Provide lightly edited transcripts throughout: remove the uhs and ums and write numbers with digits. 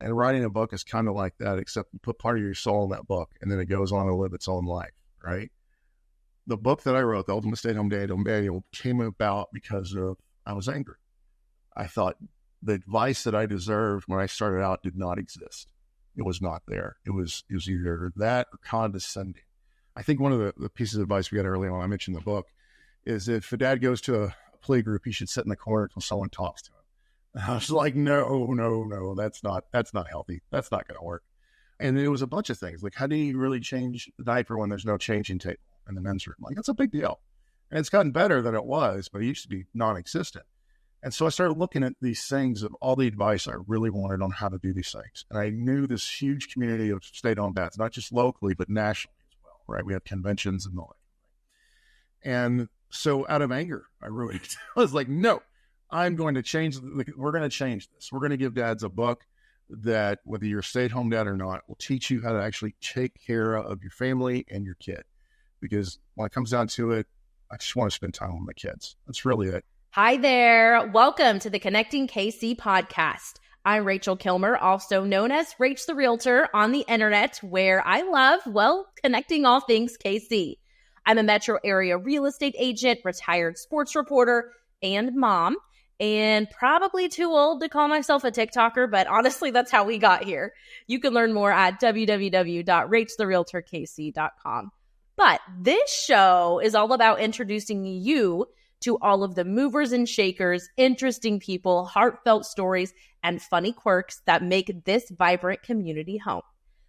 And writing a book is kind of like that, except you put part of your soul in that book and then it goes on to live its own life, right? The book that I wrote, The Ultimate Stay-at-Home Dad Manual, came about because I was angry. I thought the advice that I deserved when I started out did not exist. It was not there. It was either that or condescending. I think one of the pieces of advice we got early on, I mentioned in the book, is if a dad goes to a play group, he should sit in the corner until someone talks to him. And I was like, no, that's not healthy. That's not going to work. And it was a bunch of things. Like, how do you really change the diaper when there's no changing table in the men's room? Like, that's a big deal. And it's gotten better than it was, but it used to be non-existent. And so I started looking at these things of all the advice I really wanted on how to do these things. And I knew this huge community of stay-at-home dads, not just locally, but nationally as well, right? We had conventions and all that. And so out of anger, I wrote it. I was like, no, I'm going to change. We're going to change this. We're going to give dads a book that, whether you're a stay-at-home dad or not, will teach you how to actually take care of your family and your kid. Because when it comes down to it, I just want to spend time with my kids. That's really it. Hi there. Welcome to the Connecting KC podcast. I'm Rachel Kilmer, also known as Rach the Realtor on the internet, where I love, connecting all things KC. I'm a metro area real estate agent, retired sports reporter, and mom, and probably too old to call myself a TikToker, but honestly, that's how we got here. You can learn more at www.rachtherealtorkc.com. But this show is all about introducing you to all of the movers and shakers, interesting people, heartfelt stories, and funny quirks that make this vibrant community home.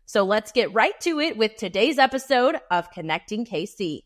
So let's get right to it with today's episode of Connecting KC.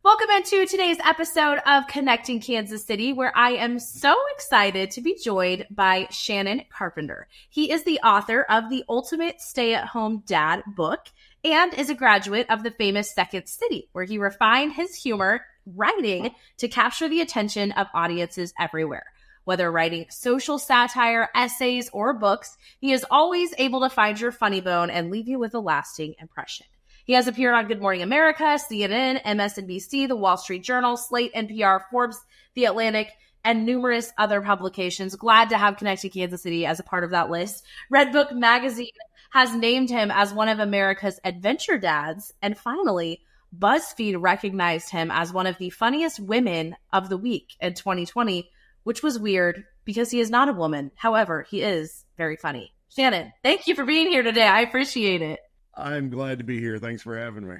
Welcome into today's episode of Connecting Kansas City, where I am so excited to be joined by Shannon Carpenter. He is the author of the Ultimate Stay-at-Home Dad book and is a graduate of the famous Second City, where he refined his humor writing to capture the attention of audiences everywhere. Whether writing social satire, essays, or books, he is always able to find your funny bone and leave you with a lasting impression. He has appeared on Good Morning America, CNN, MSNBC, The Wall Street Journal, Slate, NPR, Forbes, The Atlantic, and numerous other publications. Glad to have Connecting Kansas City as a part of that list. Redbook Magazine has named him as one of America's adventure dads. And finally, BuzzFeed recognized him as one of the funniest women of the week in 2020, which was weird because he is not a woman. However, he is very funny. Shannon, thank you for being here today. I appreciate it. I'm glad to be here. Thanks for having me.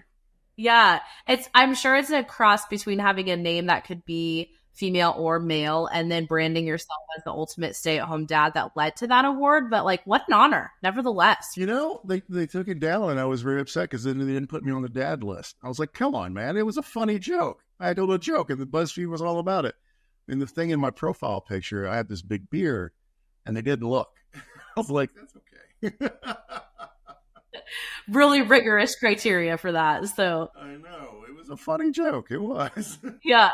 Yeah, I'm sure it's a cross between having a name that could be female or male and then branding yourself as the ultimate stay-at-home dad that led to that award. But what an honor, nevertheless. You know, they took it down and I was very upset because then they didn't put me on the dad list. I was like, come on, man. It was a funny joke. I told a joke and the BuzzFeed was all about it. And the thing in my profile picture, I had this big beard and they didn't look. I was like, that's okay. Really rigorous criteria for that. So I know. It was a funny joke. It was. Yeah.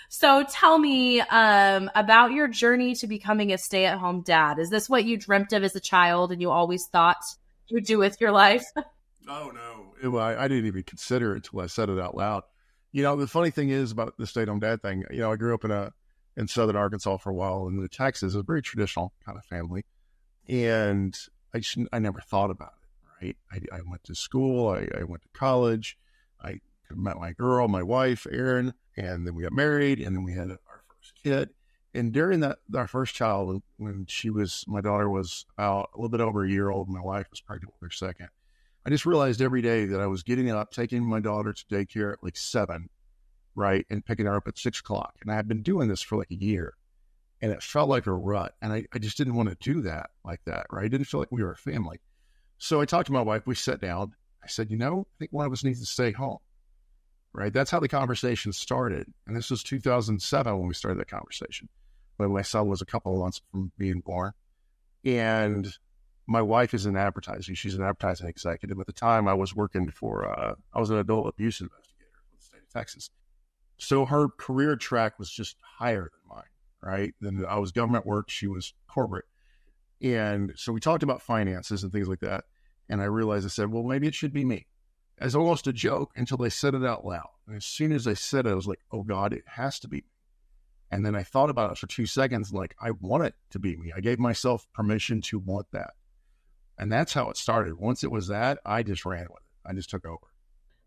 So tell me about your journey to becoming a stay-at-home dad. Is this what you dreamt of as a child and you always thought you would do with your life? Oh, no. I didn't even consider it until I said it out loud. You know, the funny thing is about the stay-at-home dad thing, you know, I grew up in southern Arkansas for a while and in Texas, a very traditional kind of family. And I never thought about it, right? I went to school, I went to college, I met my girl, my wife, Erin, and then we got married, and then we had our first kid. And during our first child, when my daughter was about a little bit over a year old, my wife was pregnant with her second, I just realized every day that I was getting up, taking my daughter to daycare at 7, right? And picking her up at 6 o'clock. And I had been doing this for a year. And it felt like a rut. And I just didn't want to do that like that, right? I didn't feel like we were a family. So I talked to my wife. We sat down. I said, I think one of us needs to stay home, right? That's how the conversation started. And this was 2007 when we started that conversation, when my son was a couple of months from being born. And my wife is in advertising. She's an advertising executive. At the time, I was working I was an adult abuse investigator for the state of Texas. So her career track was just higher than mine. Right. Then I was government work. She was corporate. And so we talked about finances and things like that. And I realized, I said, well, maybe it should be me, as almost a joke until they said it out loud. And as soon as they said it, I was like, oh God, it has to be me. And then I thought about it for 2 seconds, like, I want it to be me. I gave myself permission to want that. And that's how it started. Once it was that, I just ran with it. I just took over.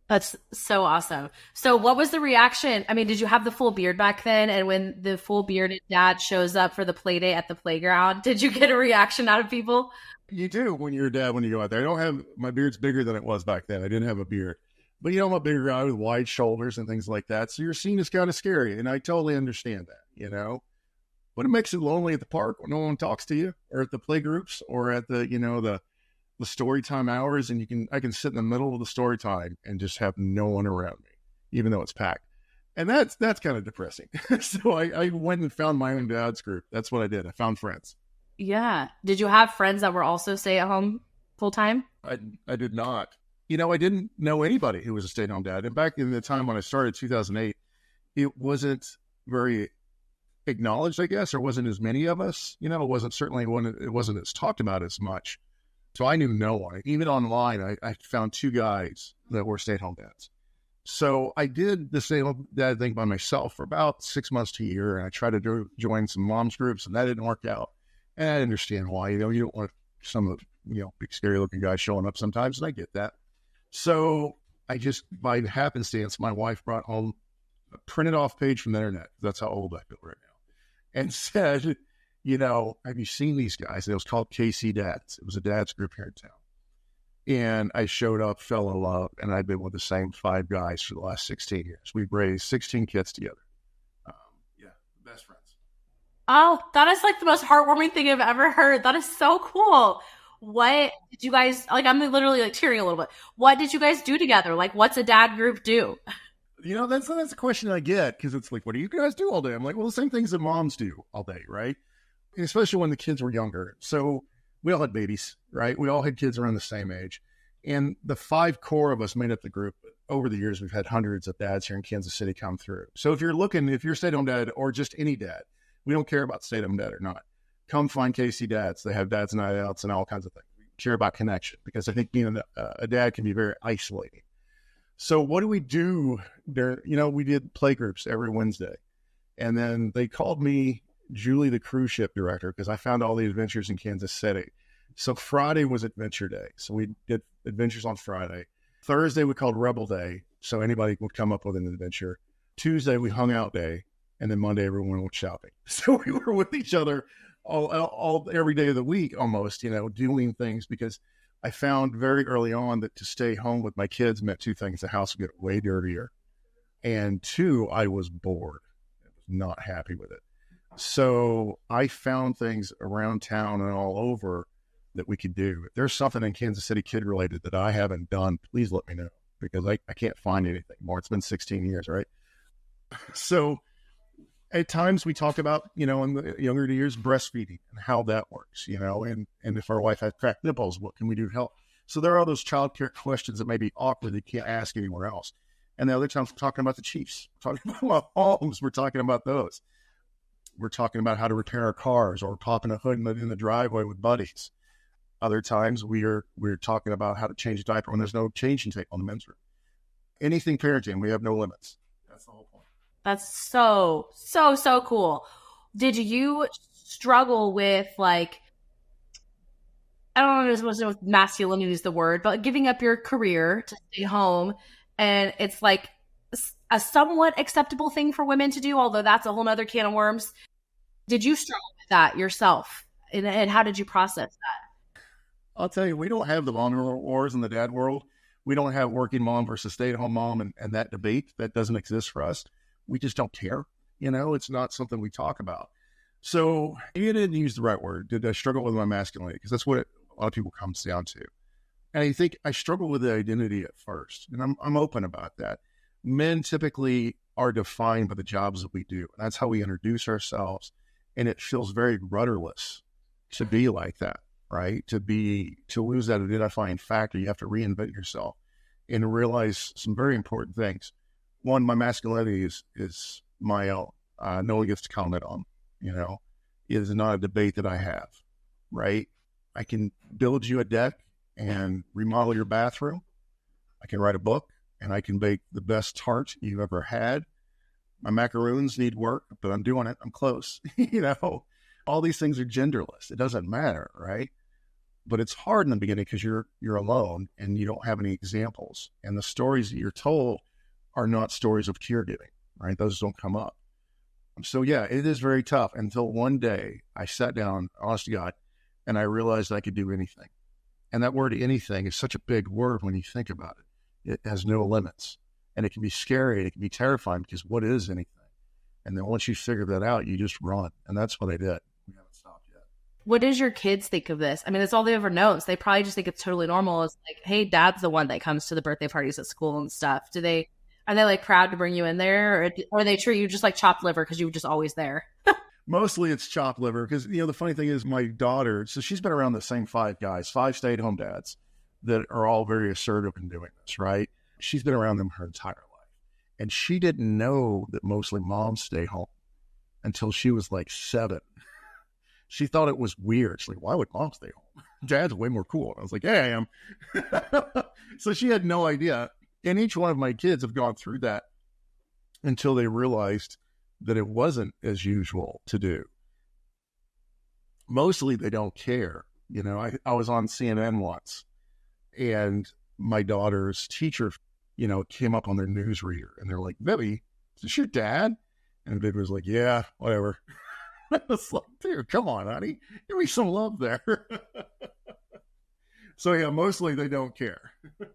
That's so awesome. So what was the reaction? I mean, did you have the full beard back then? And when the full bearded dad shows up for the play date at the playground, did you get a reaction out of people? You do when you're a dad, when you go out there. I don't have, my beard's bigger than it was back then. I didn't have a beard. But, I'm a bigger guy with wide shoulders and things like that. So you're seen as kind of scary. And I totally understand that, But it makes it lonely at the park when no one talks to you, or at the play groups, or at the, the story time hours. And I can sit in the middle of the story time and just have no one around me, even though it's packed. And that's kind of depressing. So I went and found my own dad's group. That's what I did. I found friends. Yeah. Did you have friends that were also stay at home full time? I did not. I didn't know anybody who was a stay-at-home dad. And back in the time when I started, 2008, it wasn't very acknowledged, I guess. There wasn't as many of us. It wasn't as talked about as much. So I knew no one. Even online, I found 2 guys that were stay-at-home dads. So I did the stay-at-home dad thing by myself for about 6 months to a year. And I tried to join some moms groups, and that didn't work out. And I understand why. You don't want some of the, big scary looking guys showing up sometimes, and I get that. So I just, by happenstance, my wife brought home a printed off page from the internet. That's how old I feel right now. And said, have you seen these guys? It was called KC Dads. It was a dad's group here in town. And I showed up, fell in love, and I've been with the same 5 guys for the last 16 years. We've raised 16 kids together. Best friends. Oh, that is like the most heartwarming thing I've ever heard. That is so cool. What did you guys, like, I'm literally like tearing a little bit. What did you guys do together? Like, what's a dad group do? That's a question I get, because it's like, what do you guys do all day? I'm like, well, the same things that moms do all day, right? And especially when the kids were younger. So we all had babies, right? We all had kids around the same age. And the 5 core of us made up the group. Over the years, we've had hundreds of dads here in Kansas City come through. So if you're stay-at-home dad, or just any dad, we don't care about stay-at-home dad or not. Come find KC Dads. They have dads night outs and all kinds of things. We care about connection, because I think being a dad can be very isolating. So what do we do there? We did play groups every Wednesday. And then they called me Julie, the cruise ship director, because I found all the adventures in Kansas City. So Friday was Adventure Day. So we did adventures on Friday. Thursday we called Rebel Day. So anybody would come up with an adventure. Tuesday we hung out day. And then Monday everyone went shopping. So we were with each other all every day of the week almost, doing things, because I found very early on that to stay home with my kids meant 2 things. The house would get way dirtier. And 2, I was bored. I was not happy with it. So I found things around town and all over that we could do. If there's something in Kansas City kid related that I haven't done, please let me know, because I can't find anything more. It's been 16 years, right? So at times we talk about, in the younger years, breastfeeding and how that works, and if our wife has cracked nipples, what can we do to help? So there are those childcare questions that may be awkward that you can't ask anywhere else. And the other times we're talking about the Chiefs, we're talking about homes, we're talking about those. We're talking about how to repair our cars, or popping a hood in the driveway with buddies. Other times we're talking about how to change a diaper when there's no changing tape on the men's room. Anything parenting, we have no limits. That's the whole point. That's so, so, so cool. Did you struggle with, like, I don't know if masculinity is the word, but giving up your career to stay home, and it's like a somewhat acceptable thing for women to do, although that's a whole nother can of worms. Did you struggle with that yourself? And how did you process that? I'll tell you, we don't have the mom wars in the dad world. We don't have working mom versus stay-at-home mom and that debate. That doesn't exist for us. We just don't care. It's not something we talk about. So you didn't use the right word. Did I struggle with my masculinity? Because that's what a lot of people comes down to. And I think I struggle with the identity at first. And I'm open about that. Men typically are defined by the jobs that we do. And that's how we introduce ourselves. And it feels very rudderless to be like that, right? To lose that identifying factor, you have to reinvent yourself and realize some very important things. One, my masculinity is my own. No one gets to comment on, it is not a debate that I have, right? I can build you a deck and remodel your bathroom. I can write a book, and I can bake the best tart you've ever had. My macaroons need work, but I'm doing it. I'm close. All these things are genderless. It doesn't matter, right? But it's hard in the beginning because you're alone and you don't have any examples. And the stories that you're told are not stories of caregiving, right? Those don't come up. So yeah, it is very tough until one day I sat down, honest to God, and I realized I could do anything. And that word anything is such a big word when you think about it. It has no limits. And it can be scary and it can be terrifying because what is anything? And then once you figure that out, you just run. And that's what I did. We haven't stopped yet. What does your kids think of this? I mean, it's all they ever known. So they probably just think it's totally normal. It's like, hey, dad's the one that comes to the birthday parties at school and stuff. Are they like proud to bring you in there? Or they treat you just like chopped liver because you were just always there? Mostly it's chopped liver because, the funny thing is my daughter, so she's been around the same 5 guys, 5 stay-at-home dads that are all very assertive in doing this, right? She's been around them her entire life. And she didn't know that mostly moms stay home until she was like 7. She thought it was weird. She's like, why would mom stay home? Dad's way more cool. I was like, yeah, I am. So she had no idea. And each one of my kids have gone through that until they realized that it wasn't as usual to do. Mostly they don't care. I was on CNN once and my daughter's teacher, came up on their newsreader and they're like, Bibby, is this your dad? And Bibby was like, yeah, whatever. I was like, dude, come on, honey. Give me some love there. So yeah, mostly they don't care. Yeah,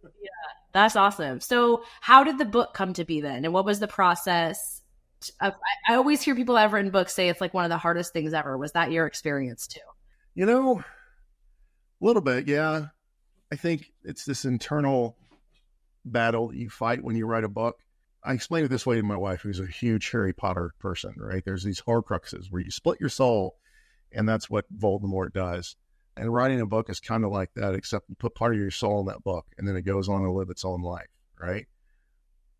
that's awesome. So how did the book come to be then? And what was the process? I always hear people that have written books say it's like one of the hardest things ever. Was that your experience too? A little bit, yeah. I think it's this internal battle that you fight when you write a book. I explain it this way to my wife, who's a huge Harry Potter person, right? There's these Horcruxes where you split your soul, and that's what Voldemort does. And writing a book is kind of like that, except you put part of your soul in that book, and then it goes on to live its own life, right?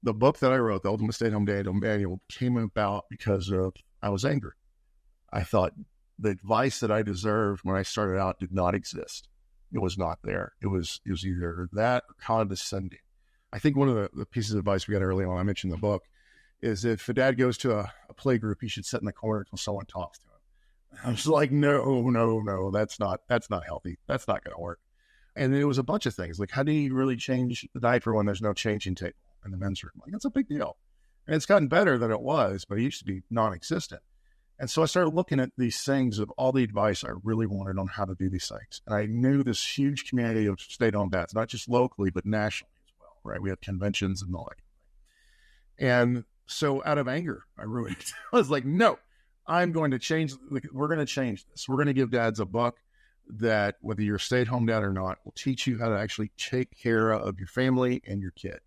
The book that I wrote, The Ultimate Stay-at-Home Dad Manual, came about because I was angry. I thought the advice that I deserved when I started out did not exist. It was not there. It was either that or condescending. I think one of the pieces of advice we got early on, I mentioned in the book, is if a dad goes to a play group, he should sit in the corner until someone talks to him. I was like, no, that's not healthy. That's not going to work. And it was a bunch of things. Like, how do you really change the diaper when there's no changing table in the men's room? Like, that's a big deal. And it's gotten better than it was, but it used to be non-existent. And so I started looking at these things of all the advice I really wanted on how to do these things. And I knew this huge community of stay-at-home dads, not just locally, but nationally as well, right? We had conventions and all that. And so out of anger, I wrote it. I was like, no, I'm going to change. We're going to change this. We're going to give dads a book that, whether you're a stay-at-home dad or not, will teach you how to actually take care of your family and your kid.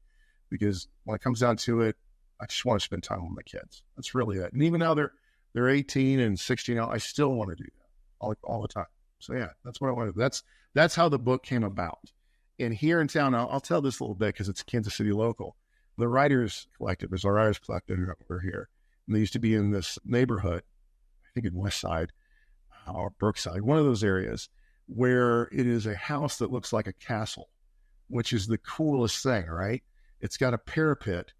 Because when it comes down to it, I just want to spend time with my kids. That's really it. And even now they're 18 and 16 now, I still want to do that all the time. So yeah, that's what I wanted. That's how the book came about. And here in town, I'll tell this a little bit because it's Kansas City local. The Writers Collective, there's a Writers Collective over here. And they used to be in this neighborhood, I think in West Side or Brookside, one of those areas where it is a house that looks like a castle, which is the coolest thing, right? It's got a parapet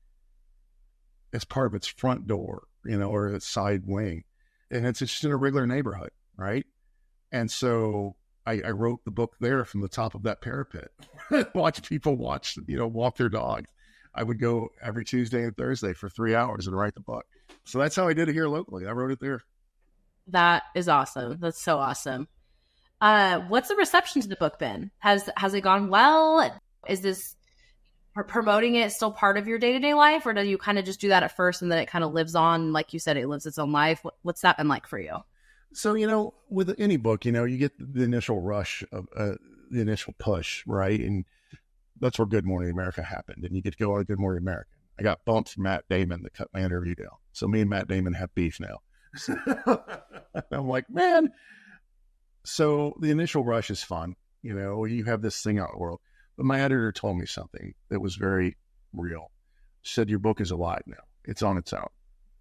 as part of its front door, or its side wing. And it's just in a regular neighborhood, right? And so I wrote the book there from the top of that parapet. Watch people walk their dogs. I would go every Tuesday and Thursday for 3 hours and write the book. So that's how I did it here locally. I wrote it there. That is awesome. That's so awesome. What's the reception to the book been? Has it gone well? Is this promoting it still part of your day-to-day life, or do you kind of just do that at first and then it kind of lives on, like you said, it lives its own life? What's that been like for you? So, with any book, you get the initial rush of the initial push, right? And that's where Good Morning America happened. And you get to go on Good Morning America. I got bumped from Matt Damon that cut my interview down. So me and Matt Damon have beef now. I'm like, man. So the initial rush is fun. You have this thing out in the world. But my editor told me something that was very real. She said, your book is alive now. It's on its own.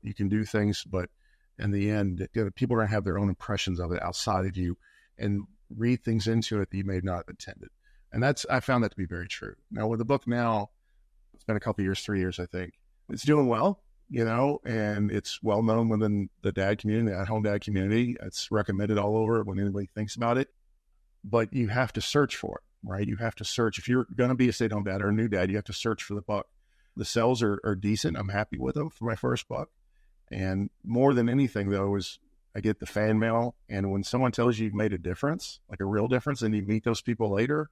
You can do things, but in the end, people are going to have their own impressions of it outside of you and read things into it that you may not have intended. And I found that to be very true. Now, with the book now, it's been a couple of years, 3 years, I think. It's doing well. and it's well known within the dad community, the at-home dad community. It's recommended all over when anybody thinks about it. But you have to search for it, right? You have to search. If you're going to be a stay-at-home dad or a new dad, you have to search for the book. The sales are decent. I'm happy with them for my first book. And more than anything, though, is I get the fan mail. And when someone tells you you've made a difference, like a real difference, and you meet those people later,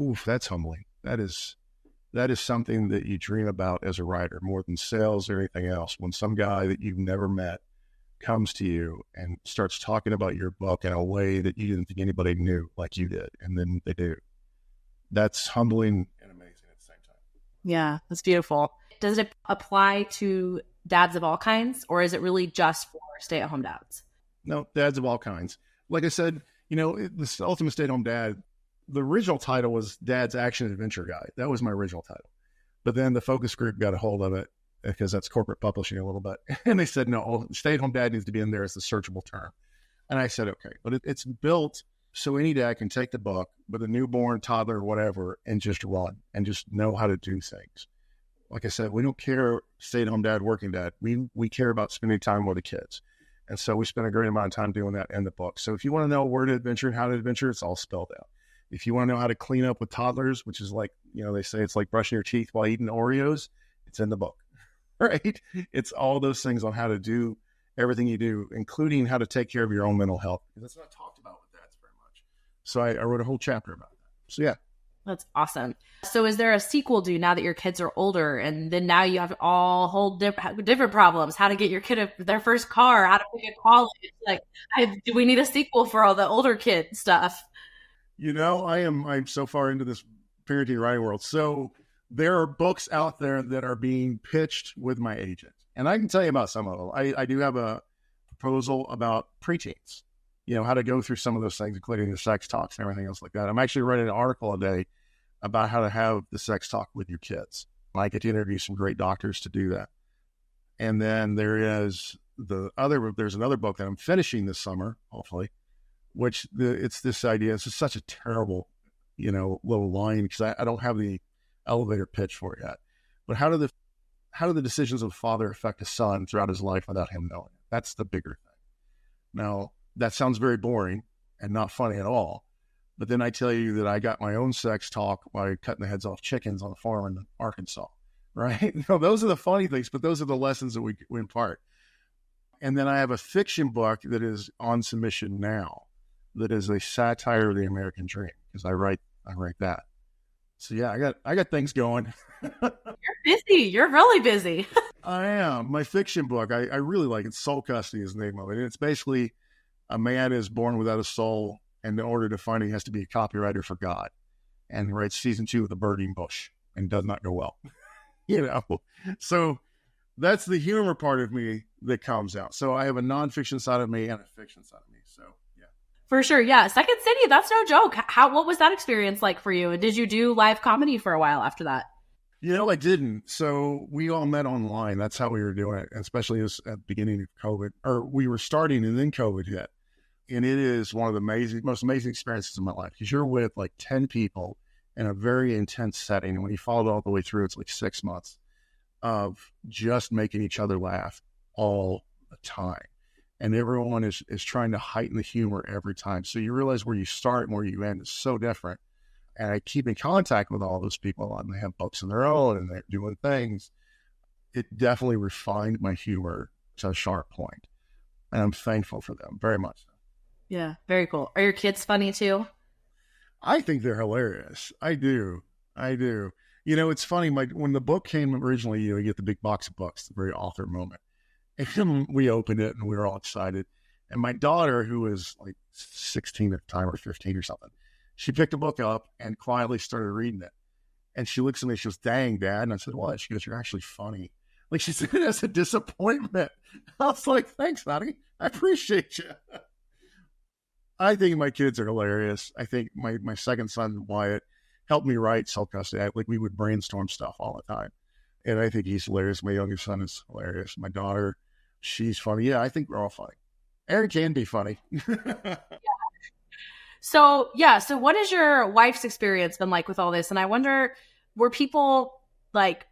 oof, that's humbling. That is something that you dream about as a writer more than sales or anything else. When some guy that you've never met comes to you and starts talking about your book in a way that you didn't think anybody knew like you did, and then they do. That's humbling and amazing at the same time. Yeah, that's beautiful. Does it apply to dads of all kinds, or is it really just for stay-at-home dads? No, dads of all kinds. Like I said, this Ultimate Stay-at-Home Dad, the original title was Dad's Action Adventure Guide. That was my original title. But then the focus group got a hold of it because that's corporate publishing a little bit. And they said, no, stay-at-home dad needs to be in there as the searchable term. And I said, okay, but it's built so any dad can take the book with a newborn, toddler, whatever, and just run and just know how to do things. Like I said, we don't care stay-at-home dad, working dad. We care about spending time with the kids. And so we spend a great amount of time doing that in the book. So if you want to know where to adventure and how to adventure, it's all spelled out. If you want to know how to clean up with toddlers, which is like, they say it's like brushing your teeth while eating Oreos, it's in the book, right? It's all those things on how to do everything you do, including how to take care of your own mental health. Because that's not talked about with dads very much. So I wrote a whole chapter about that. So yeah. That's awesome. So is there a sequel due now that your kids are older, and then now you have all whole different problems? How to get your kid their first car, how to pick a college? Like, do we need a sequel for all the older kid stuff? I'm so far into this parenting writing world. So there are books out there that are being pitched with my agent. And I can tell you about some of them. I do have a proposal about preteens, how to go through some of those things, including the sex talks and everything else like that. I'm actually writing an article a day about how to have the sex talk with your kids. I get to interview some great doctors to do that. And then there's another book that I'm finishing this summer, hopefully, which it's this idea. It's just such a terrible, little line because I don't have the elevator pitch for it yet. But how do the decisions of a father affect a son throughout his life without him knowing it? That's the bigger thing. Now, that sounds very boring and not funny at all. But then I tell you that I got my own sex talk by cutting the heads off chickens on a farm in Arkansas, right? Those are the funny things, but those are the lessons that we impart. And then I have a fiction book that is on submission now that is a satire of the American dream because I write that. So yeah, I got things going. You're busy. You're really busy. I am. My fiction book, I really like it. Soul Custody is the name of it. And it's basically a man is born without a soul, and in order to find it, he has to be a copywriter for God. And he writes season 2 of The Burning Bush and does not go well. So that's the humor part of me that comes out. So I have a nonfiction side of me and a fiction side of me. So yeah. For sure. Yeah. Second City, that's no joke. What was that experience like for you? And did you do live comedy for a while after that? I didn't. So we all met online. That's how we were doing it, especially at the beginning of COVID. Or we were starting and then COVID hit. And it is one of the most amazing experiences of my life because you're with like 10 people in a very intense setting. And when you follow it all the way through, it's like 6 months of just making each other laugh all the time. And everyone is trying to heighten the humor every time. So you realize where you start and where you end is so different. And I keep in contact with all those people, and they have books of their own and they're doing things. It definitely refined my humor to a sharp point. And I'm thankful for them very much. Yeah, very cool. Are your kids funny too? I think they're hilarious. I do. It's funny. When the book came originally, you get the big box of books, the very author moment. And we opened it and we were all excited. And my daughter, who was like 16 at the time or 15 or something, she picked the book up and quietly started reading it. And she looks at me, she goes, "Dang, Dad." And I said, "What?" She goes, "You're actually funny." Like she said, "That's a disappointment." I was like, "Thanks, honey. I appreciate you." I think my kids are hilarious. I think my second son, Wyatt, helped me write Soul Custody. We would brainstorm stuff all the time. And I think he's hilarious. My youngest son is hilarious. My daughter, she's funny. Yeah, I think we're all funny. Aaron can be funny. Yeah. So what has your wife's experience been like with all this? And I wonder, were people like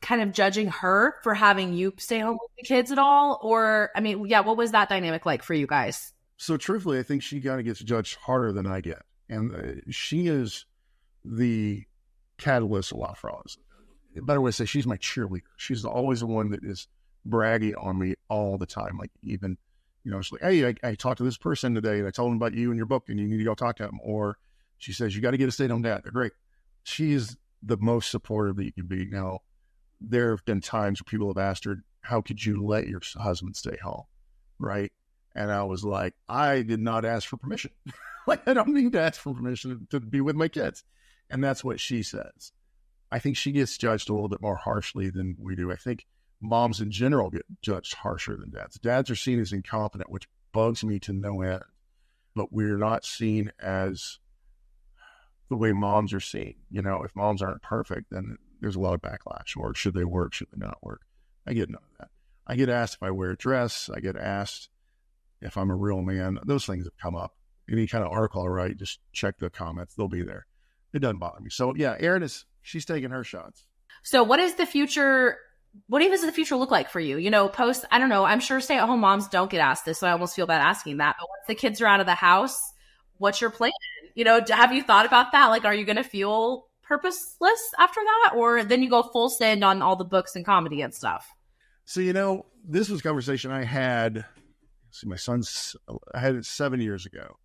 kind of judging her for having you stay home with the kids at all? Or, I mean, yeah, what was that dynamic like for you guys? So truthfully, I think she kind of gets judged harder than I get. And she is the catalyst a lot for all this. A better way to say, she's my cheerleader. She's always the one that is bragging on me all the time. Like even, she's like, hey, I talked to this person today and I told them about you and your book and you need to go talk to them. Or she says, you got to get a stay-at-home dad. They're great. She is the most supportive that you can be. Now, there have been times where people have asked her, how could you let your husband stay home? Right. And I was like, I did not ask for permission. Like, I don't need to ask for permission to be with my kids. And that's what she says. I think she gets judged a little bit more harshly than we do. I think moms in general get judged harsher than dads. Dads are seen as incompetent, which bugs me to no end. But we're not seen as the way moms are seen. If moms aren't perfect, then there's a lot of backlash. Or should they work? Should they not work? I get none of that. I get asked if I wear a dress. I get asked if I'm a real man. Those things have come up. Any kind of article I write, just check the comments. They'll be there. It doesn't bother me. So yeah, Erin she's taking her shots. So what does the future look like for you? Post, I don't know, I'm sure stay-at-home moms don't get asked this, so I almost feel bad asking that. But once the kids are out of the house, what's your plan? Have you thought about that? Like, are you going to feel purposeless after that? Or then you go full send on all the books and comedy and stuff? So, this was a conversation I had, I had it 7 years ago.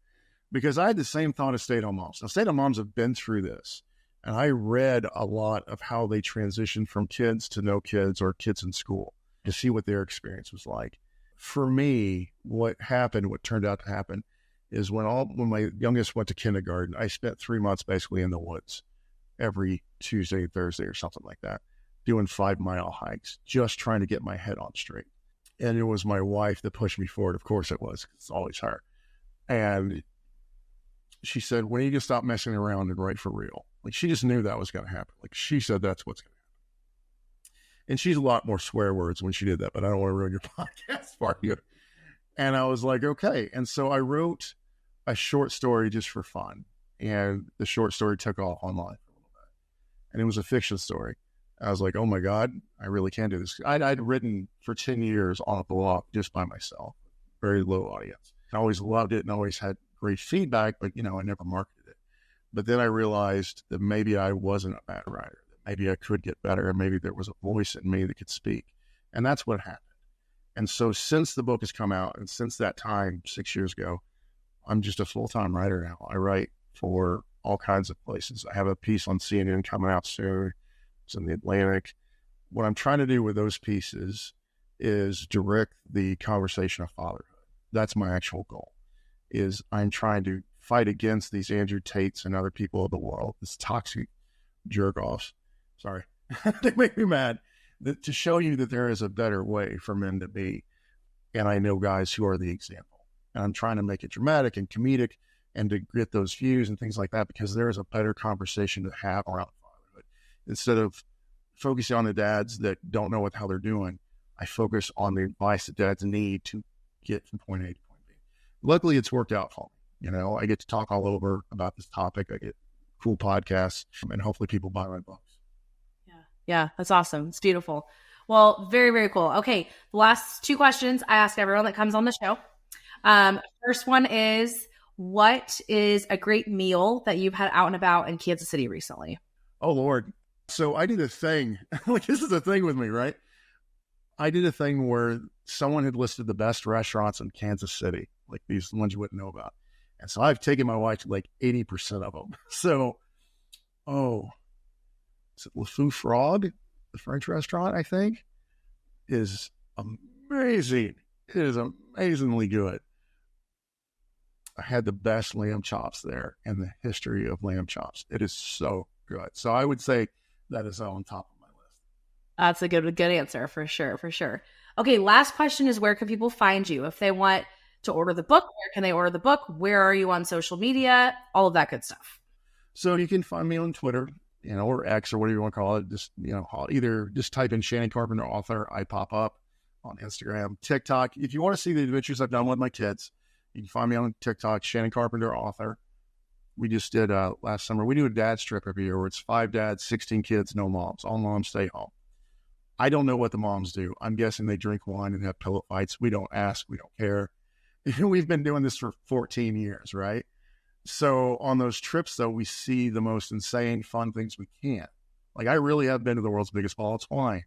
Because I had the same thought as stay-at-home moms. Now, stay-at-home moms have been through this. And I read a lot of how they transitioned from kids to no kids or kids in school to see what their experience was like. For me, what turned out to happen, is when my youngest went to kindergarten, I spent 3 months basically in the woods every Tuesday, Thursday, or something like that, doing 5-mile hikes, just trying to get my head on straight. And it was my wife that pushed me forward. Of course it was. It's always her. And she said, when are you going to stop messing around and write for real? Like, she just knew that was going to happen. Like, she said, that's what's going to happen. And she's a lot more swear words when she did that, but I don't want to ruin your podcast for you. And I was like, okay. And so I wrote a short story just for fun. And the short story took off online for a little bit. And it was a fiction story. I was like, oh my God, I really can do this. I'd written for 10 years on a blog just by myself, very low audience. I always loved it and always had great feedback, but I never marketed it. But then I realized that maybe I wasn't a bad writer, that maybe I could get better, and maybe there was a voice in me that could speak. And that's what happened. And so since the book has come out, and since that time, 6 years ago, I'm just a full-time writer now. I write for all kinds of places. I have a piece on CNN coming out soon. It's in the Atlantic. What I'm trying to do with those pieces is direct the conversation of fatherhood. That's my actual goal. Is I'm trying to fight against these Andrew Tates and other people of the world, this toxic jerk-offs. Sorry, they make me mad. To show you that there is a better way for men to be. And I know guys who are the example. And I'm trying to make it dramatic and comedic and to get those views and things like that, because there is a better conversation to have around fatherhood. Instead of focusing on the dads that don't know how they're doing, I focus on the advice that dads need to get from point A to point B. Luckily, it's worked out for me. I get to talk all over about this topic. I get cool podcasts, and hopefully people buy my books. Yeah, that's awesome. It's beautiful. Well, very, very cool. Okay, the last 2 questions I ask everyone that comes on the show. First one is, what is a great meal that you've had out and about in Kansas City recently? Oh, Lord. So I did a thing. Like, this is a thing with me, right? I did a thing where someone had listed the best restaurants in Kansas City, like these ones you wouldn't know about. And so I've taken my wife to like 80% of them. So, is it Le Fou Frog, the French restaurant, I think, is amazing. It is amazingly good. I had the best lamb chops there in the history of lamb chops. It is so good. So I would say that is on top of my list. That's a good answer, for sure, for sure. Okay, last question is, where can people find you? If they want to order the book, where can they order the book? Where are you on social media? All of that good stuff. So you can find me on Twitter, or X, or whatever you want to call it. Just, either just type in Shannon Carpenter author. I pop up on Instagram, TikTok. If you want to see the adventures I've done with my kids, you can find me on TikTok, Shannon Carpenter author. We just did last summer. We do a dad's trip every year where it's 5 dads, 16 kids, no moms. All moms stay home. I don't know what the moms do. I'm guessing they drink wine and have pillow fights. We don't ask. We don't care. We've been doing this for 14 years, right? So on those trips, though, we see the most insane, fun things we can. Like, I really have been to the world's biggest ball of twine,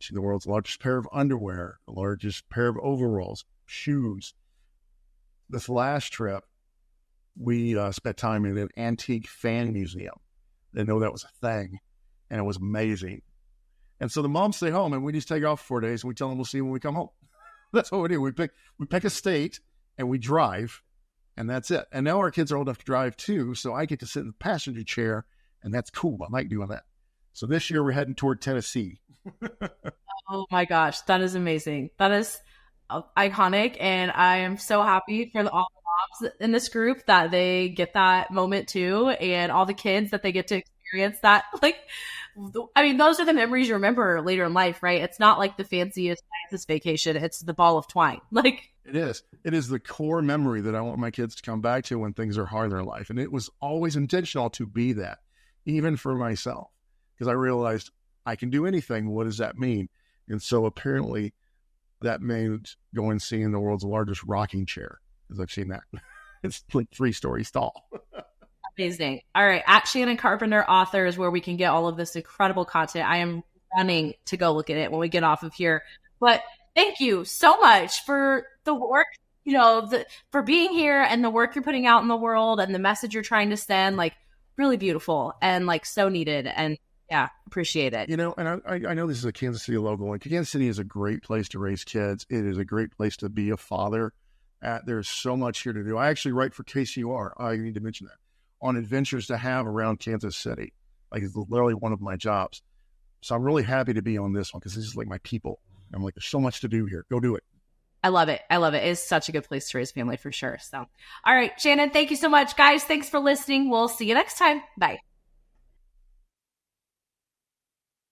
to the world's largest pair of underwear, the largest pair of overalls, shoes. This last trip, we spent time in an antique fan museum. They know that was a thing, and it was amazing. And so the moms stay home, and we just take off for 4 days, and we tell them we'll see them when we come home. That's what we do. We pick a state, and we drive, and that's it. And now our kids are old enough to drive too, so I get to sit in the passenger chair, and that's cool. I like doing that. So this year we're heading toward Tennessee. Oh my gosh, that is amazing. That is iconic, and I am so happy for all the moms in this group that they get that moment too, and all the kids that they get to experience that. Like, I mean, those are the memories you remember later in life, right? It's not like the fanciest vacation; it's the ball of twine. Like, it is. It is the core memory that I want my kids to come back to when things are hard in their life, and it was always intentional to be that, even for myself, because I realized I can do anything. What does that mean? And so apparently that meant going and seeing the world's largest rocking chair, because I've seen that. It's like 3 stories tall. Amazing. All right. At Shannon Carpenter author is where we can get all of this incredible content. I am running to go look at it when we get off of here. But thank you so much for the work, for being here and the work you're putting out in the world and the message you're trying to send. Like, really beautiful and like so needed. And yeah, appreciate it. And I know this is a Kansas City local, and Kansas City is a great place to raise kids. It is a great place to be a father. There's so much here to do. I actually write for KCR. I need to mention that, on adventures to have around Kansas City. Like, it's literally one of my jobs. So I'm really happy to be on this one, because this is like my people. I'm like, there's so much to do here. Go do it. I love it. I love it. It's such a good place to raise family for sure. So, all right, Shannon, thank you so much. Guys, thanks for listening. We'll see you next time. Bye.